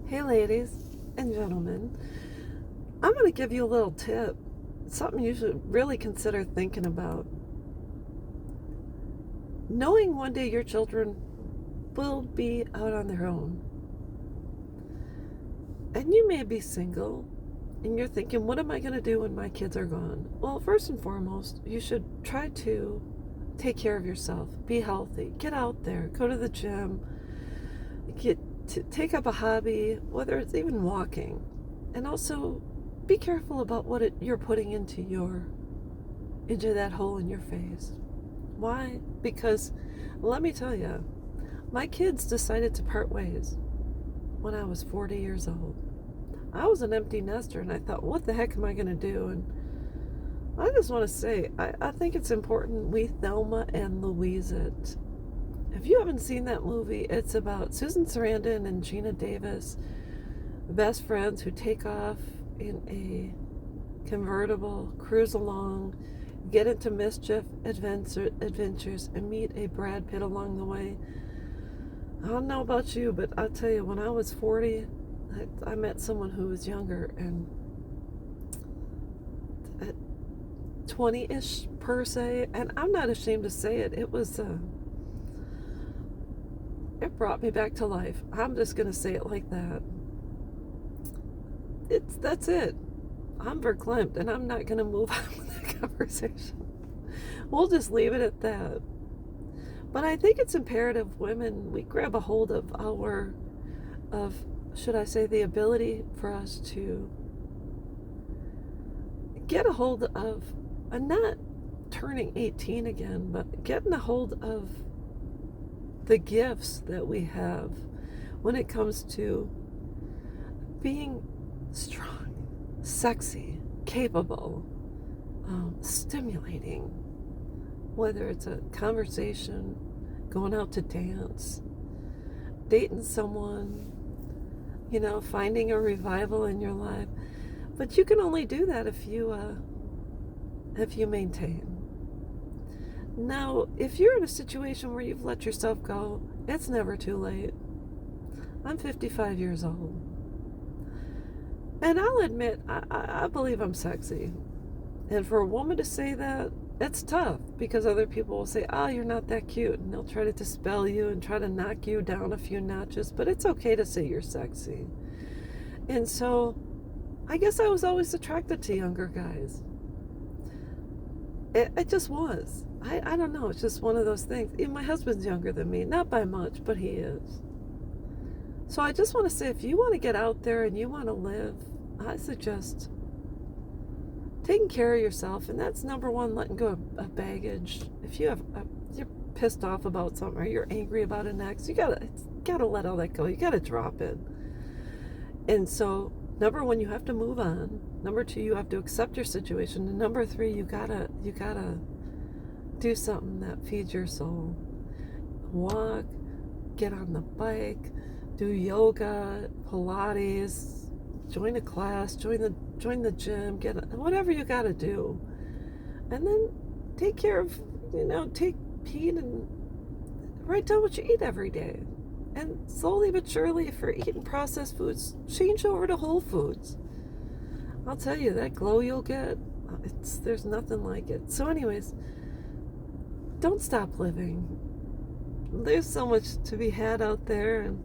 Hey, ladies and gentlemen, I'm going to give you a little tip. Something you should really consider thinking about. Knowing one day your children will be out on their own, and you may be single, and you're thinking, what am I going to do when my kids are gone? Well, first and foremost, you should try to take care of yourself. Be healthy. Get out there. Go to the gym. Take up a hobby, whether it's even walking. And also, be careful about what you're putting into that hole in your face. Why? Because, let me tell you, my kids decided to part ways when I was 40 years old. I was an empty nester, and I thought, what the heck am I going to do? And I just want to say, I think it's important we Thelma and Louise It. If you haven't seen that movie, it's about Susan Sarandon and Gina Davis, best friends who take off in a convertible, cruise along, get into mischief adventures, and meet a Brad Pitt along the way. I don't know about you, but I'll tell you, when I was 40, I met someone who was younger, and at 20-ish per se, and I'm not ashamed to say it, it brought me back to life. I'm just going to say it like that. That's it. I'm verklempt, and I'm not going to move on with that conversation. We'll just leave it at that. But I think it's imperative we grab a hold of should I say, the ability for us to get a hold of, and not turning 18 again, but getting a hold of the gifts that we have when it comes to being strong, sexy, capable, stimulating, whether it's a conversation, going out to dance, dating someone, finding a revival in your life. But you can only do that if you maintain. Now, if you're in a situation where you've let yourself go, it's never too late. I'm 55 years old. And I'll admit, I believe I'm sexy. And for a woman to say that, it's tough, because other people will say, oh, you're not that cute. And they'll try to dispel you and try to knock you down a few notches. But it's okay to say you're sexy. And so, I guess I was always attracted to younger guys. It just was. I don't know. It's just one of those things. Even my husband's younger than me. Not by much, but he is. So I just want to say, if you want to get out there and you want to live, I suggest taking care of yourself. And that's number one, letting go of baggage. If you're pissed off about something, or you're angry about an ex, you gotta let all that go. You gotta drop it. And so, number one, you have to move on. Number two, you have to accept your situation. And number three, you gotta do something that feeds your soul. Walk, get on the bike, do yoga, Pilates, join a class, join the gym, whatever you gotta do. And then take care of, heed and write down what you eat every day. And slowly but surely, if you're eating processed foods, change over to whole foods. I'll tell you, that glow you'll get, there's nothing like it. So anyways, don't stop living. There's so much to be had out there. And,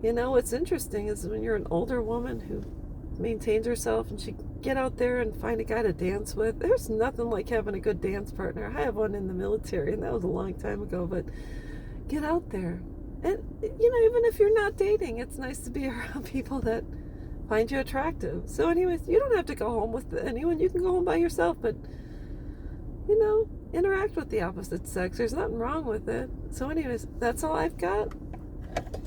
what's interesting is when you're an older woman who maintains herself and she get out there and find a guy to dance with, there's nothing like having a good dance partner. I have one in the military, and that was a long time ago, but get out there. And, even if you're not dating, it's nice to be around people that find you attractive. So anyways, you don't have to go home with anyone. You can go home by yourself, but, interact with the opposite sex. There's nothing wrong with it. So anyways, that's all I've got,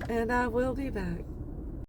and I will be back.